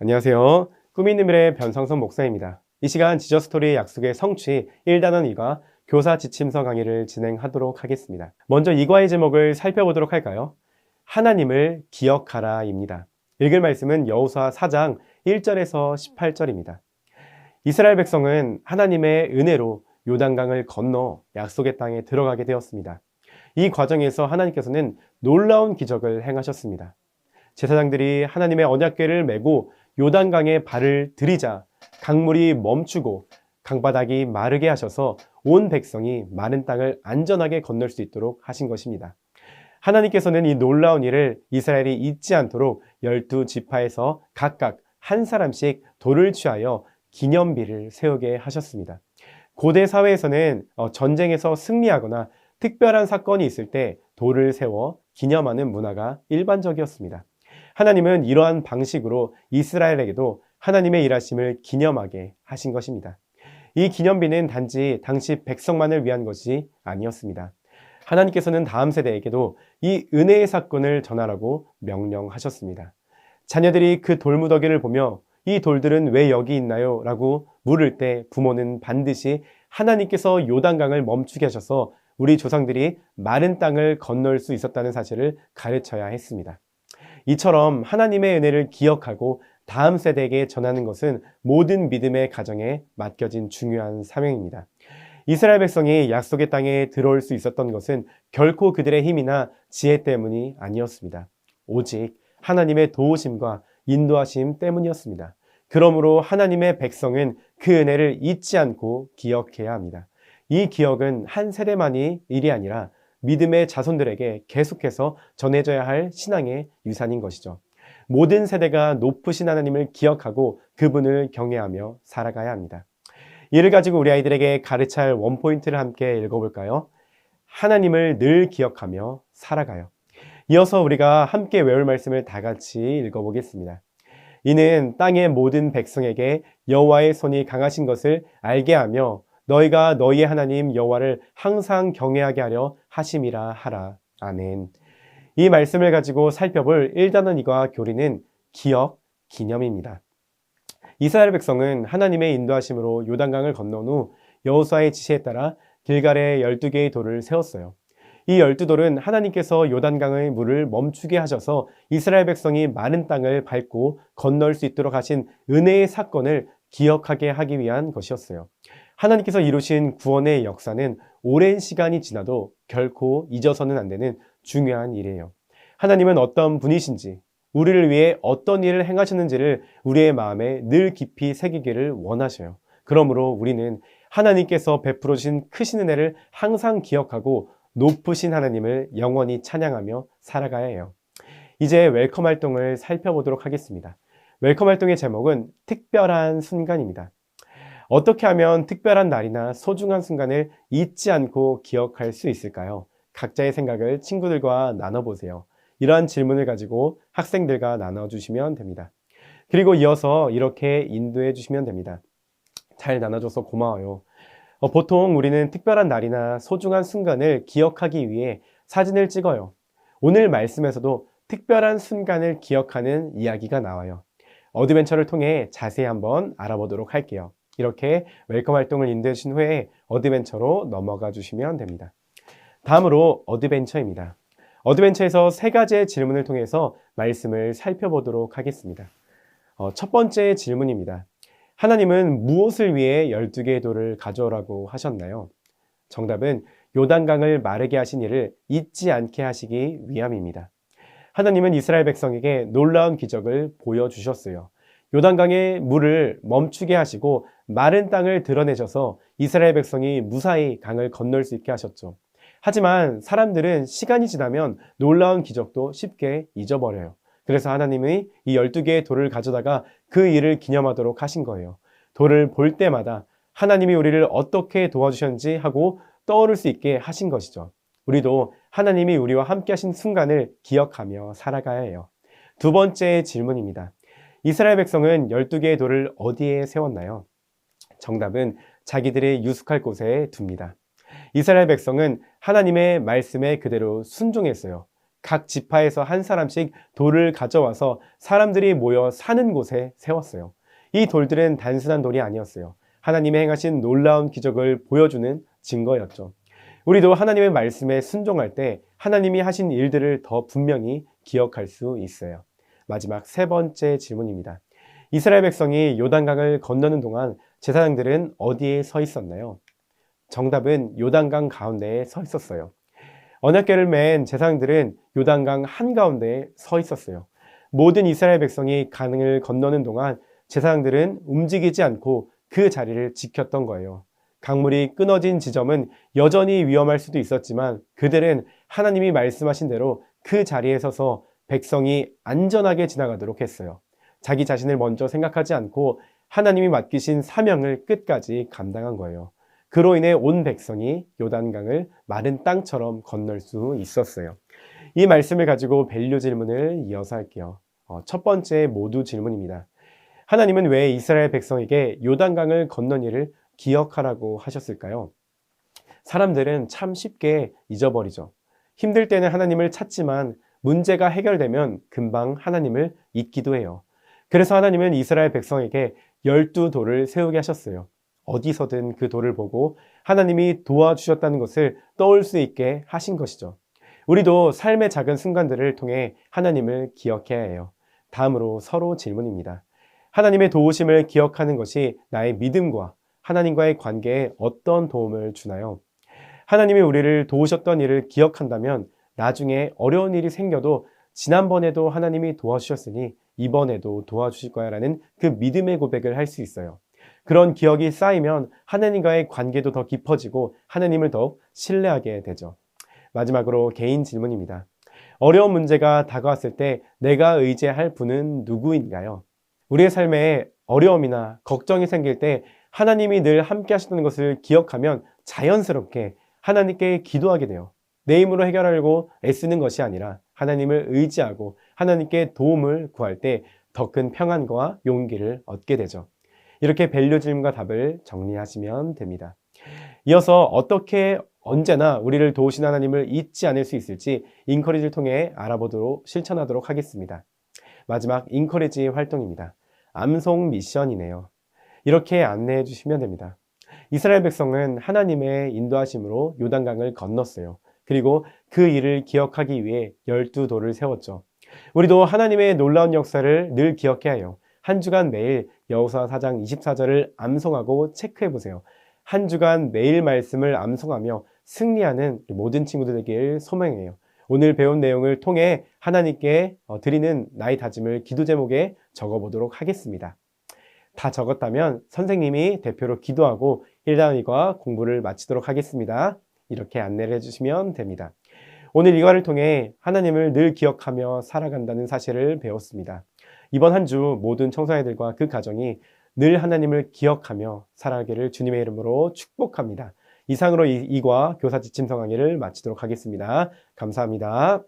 안녕하세요. 꿈이 있는 미래의 변상선 목사입니다. 이 시간 지저스토리의 약속의 성취 1단원 2과 교사 지침서 강의를 진행하도록 하겠습니다. 먼저 이 과의 제목을 살펴보도록 할까요? 하나님을 기억하라입니다. 읽을 말씀은 여호수아 4장 1절에서 18절입니다. 이스라엘 백성은 하나님의 은혜로 요단강을 건너 약속의 땅에 들어가게 되었습니다. 이 과정에서 하나님께서는 놀라운 기적을 행하셨습니다. 제사장들이 하나님의 언약궤를 메고 요단강에 발을 들이자 강물이 멈추고 강바닥이 마르게 하셔서 온 백성이 마른 땅을 안전하게 건널 수 있도록 하신 것입니다. 하나님께서는 이 놀라운 일을 이스라엘이 잊지 않도록 12지파에서 각각 한 사람씩 돌을 취하여 기념비를 세우게 하셨습니다. 고대 사회에서는 전쟁에서 승리하거나 특별한 사건이 있을 때 돌을 세워 기념하는 문화가 일반적이었습니다. 하나님은 이러한 방식으로 이스라엘에게도 하나님의 일하심을 기념하게 하신 것입니다. 이 기념비는 단지 당시 백성만을 위한 것이 아니었습니다. 하나님께서는 다음 세대에게도 이 은혜의 사건을 전하라고 명령하셨습니다. 자녀들이 그 돌무더기를 보며 이 돌들은 왜 여기 있나요? 라고 물을 때 부모는 반드시 하나님께서 요단강을 멈추게 하셔서 우리 조상들이 마른 땅을 건널 수 있었다는 사실을 가르쳐야 했습니다. 이처럼 하나님의 은혜를 기억하고 다음 세대에게 전하는 것은 모든 믿음의 가정에 맡겨진 중요한 사명입니다. 이스라엘 백성이 약속의 땅에 들어올 수 있었던 것은 결코 그들의 힘이나 지혜 때문이 아니었습니다. 오직 하나님의 도우심과 인도하심 때문이었습니다. 그러므로 하나님의 백성은 그 은혜를 잊지 않고 기억해야 합니다. 이 기억은 한 세대만이 일이 아니라 믿음의 자손들에게 계속해서 전해져야 할 신앙의 유산인 것이죠. 모든 세대가 높으신 하나님을 기억하고 그분을 경외하며 살아가야 합니다. 이를 가지고 우리 아이들에게 가르쳐야 할 원포인트를 함께 읽어볼까요? 하나님을 늘 기억하며 살아가요. 이어서 우리가 함께 외울 말씀을 다 같이 읽어보겠습니다. 이는 땅의 모든 백성에게 여호와의 손이 강하신 것을 알게 하며 너희가 너희의 하나님 여호와를 항상 경외하게 하려 하심이라 하라. 아멘. 이 말씀을 가지고 살펴볼 1단원 2과 교리는 기억, 기념입니다. 이스라엘 백성은 하나님의 인도하심으로 요단강을 건넌 후 여호수아의 지시에 따라 길갈에 12개의 돌을 세웠어요. 이 12돌은 하나님께서 요단강의 물을 멈추게 하셔서 이스라엘 백성이 마른 땅을 밟고 건널 수 있도록 하신 은혜의 사건을 기억하게 하기 위한 것이었어요. 하나님께서 이루신 구원의 역사는 오랜 시간이 지나도 결코 잊어서는 안 되는 중요한 일이에요. 하나님은 어떤 분이신지, 우리를 위해 어떤 일을 행하셨는지를 우리의 마음에 늘 깊이 새기기를 원하셔요. 그러므로 우리는 하나님께서 베풀어 주신 크신 은혜를 항상 기억하고 높으신 하나님을 영원히 찬양하며 살아가야 해요. 이제 웰컴 활동을 살펴보도록 하겠습니다. 웰컴 활동의 제목은 특별한 순간입니다. 어떻게 하면 특별한 날이나 소중한 순간을 잊지 않고 기억할 수 있을까요? 각자의 생각을 친구들과 나눠보세요. 이러한 질문을 가지고 학생들과 나눠주시면 됩니다. 그리고 이어서 이렇게 인도해 주시면 됩니다. 잘 나눠줘서 고마워요. 보통 우리는 특별한 날이나 소중한 순간을 기억하기 위해 사진을 찍어요. 오늘 말씀에서도 특별한 순간을 기억하는 이야기가 나와요. 어드벤처를 통해 자세히 한번 알아보도록 할게요. 이렇게 웰컴 활동을 인도해 주신 후에 어드벤처로 넘어가 주시면 됩니다. 다음으로 어드벤처입니다. 어드벤처에서 세 가지의 질문을 통해서 말씀을 살펴보도록 하겠습니다. 첫 번째 질문입니다. 하나님은 무엇을 위해 12개의 돌을 가져오라고 하셨나요? 정답은 요단강을 마르게 하신 일을 잊지 않게 하시기 위함입니다. 하나님은 이스라엘 백성에게 놀라운 기적을 보여주셨어요. 요단강의 물을 멈추게 하시고 마른 땅을 드러내셔서 이스라엘 백성이 무사히 강을 건널 수 있게 하셨죠. 하지만 사람들은 시간이 지나면 놀라운 기적도 쉽게 잊어버려요. 그래서 하나님이 이 12개의 돌을 가져다가 그 일을 기념하도록 하신 거예요. 돌을 볼 때마다 하나님이 우리를 어떻게 도와주셨는지 하고 떠오를 수 있게 하신 것이죠. 우리도 하나님이 우리와 함께 하신 순간을 기억하며 살아가야 해요. 두 번째 질문입니다. 이스라엘 백성은 12개의 돌을 어디에 세웠나요? 정답은 자기들의 유숙할 곳에 둡니다. 이스라엘 백성은 하나님의 말씀에 그대로 순종했어요. 각 지파에서 한 사람씩 돌을 가져와서 사람들이 모여 사는 곳에 세웠어요. 이 돌들은 단순한 돌이 아니었어요. 하나님의 행하신 놀라운 기적을 보여주는 증거였죠. 우리도 하나님의 말씀에 순종할 때 하나님이 하신 일들을 더 분명히 기억할 수 있어요. 마지막 세 번째 질문입니다. 이스라엘 백성이 요단강을 건너는 동안 제사장들은 어디에 서 있었나요? 정답은 요단강 가운데에 서 있었어요. 언약궤를 맨 제사장들은 요단강 한가운데에 서 있었어요. 모든 이스라엘 백성이 강을 건너는 동안 제사장들은 움직이지 않고 그 자리를 지켰던 거예요. 강물이 끊어진 지점은 여전히 위험할 수도 있었지만 그들은 하나님이 말씀하신 대로 그 자리에 서서 백성이 안전하게 지나가도록 했어요. 자기 자신을 먼저 생각하지 않고 하나님이 맡기신 사명을 끝까지 감당한 거예요. 그로 인해 온 백성이 요단강을 마른 땅처럼 건널 수 있었어요. 이 말씀을 가지고 밸류 질문을 이어서 할게요. 첫 번째 모두 질문입니다. 하나님은 왜 이스라엘 백성에게 요단강을 건넌 일을 기억하라고 하셨을까요? 사람들은 참 쉽게 잊어버리죠. 힘들 때는 하나님을 찾지만 문제가 해결되면 금방 하나님을 잊기도 해요. 그래서 하나님은 이스라엘 백성에게 12돌을 세우게 하셨어요. 어디서든 그 돌을 보고 하나님이 도와주셨다는 것을 떠올 수 있게 하신 것이죠. 우리도 삶의 작은 순간들을 통해 하나님을 기억해야 해요. 다음으로 서로 질문입니다. 하나님의 도우심을 기억하는 것이 나의 믿음과 하나님과의 관계에 어떤 도움을 주나요? 하나님이 우리를 도우셨던 일을 기억한다면 나중에 어려운 일이 생겨도 지난번에도 하나님이 도와주셨으니 이번에도 도와주실 거야 라는 그 믿음의 고백을 할 수 있어요. 그런 기억이 쌓이면 하나님과의 관계도 더 깊어지고 하나님을 더욱 신뢰하게 되죠. 마지막으로 개인 질문입니다. 어려운 문제가 다가왔을 때 내가 의지할 분은 누구인가요? 우리의 삶에 어려움이나 걱정이 생길 때 하나님이 늘 함께 하셨던 것을 기억하면 자연스럽게 하나님께 기도하게 돼요. 내 힘으로 해결하려고 애쓰는 것이 아니라 하나님을 의지하고 하나님께 도움을 구할 때 더 큰 평안과 용기를 얻게 되죠. 이렇게 밸류 질문과 답을 정리하시면 됩니다. 이어서 어떻게 언제나 우리를 도우신 하나님을 잊지 않을 수 있을지 인커리지를 통해 알아보도록 실천하도록 하겠습니다. 마지막 인커리지 활동입니다. 암송 미션이네요. 이렇게 안내해 주시면 됩니다. 이스라엘 백성은 하나님의 인도하심으로 요단강을 건넜어요. 그리고 그 일을 기억하기 위해 12돌을 세웠죠. 우리도 하나님의 놀라운 역사를 늘 기억해야 해요. 한 주간 매일 여호수아 4장 24절을 암송하고 체크해 보세요. 한 주간 매일 말씀을 암송하며 승리하는 모든 친구들 되길 소망해요. 오늘 배운 내용을 통해 하나님께 드리는 나의 다짐을 기도 제목에 적어보도록 하겠습니다. 다 적었다면 선생님이 대표로 기도하고 1단원과 공부를 마치도록 하겠습니다. 이렇게 안내를 해주시면 됩니다. 오늘 이과를 통해 하나님을 늘 기억하며 살아간다는 사실을 배웠습니다. 이번 한 주 모든 청소년들과 그 가정이 늘 하나님을 기억하며 살아가기를 주님의 이름으로 축복합니다. 이상으로 이과 교사 지침서 강의를 마치도록 하겠습니다. 감사합니다.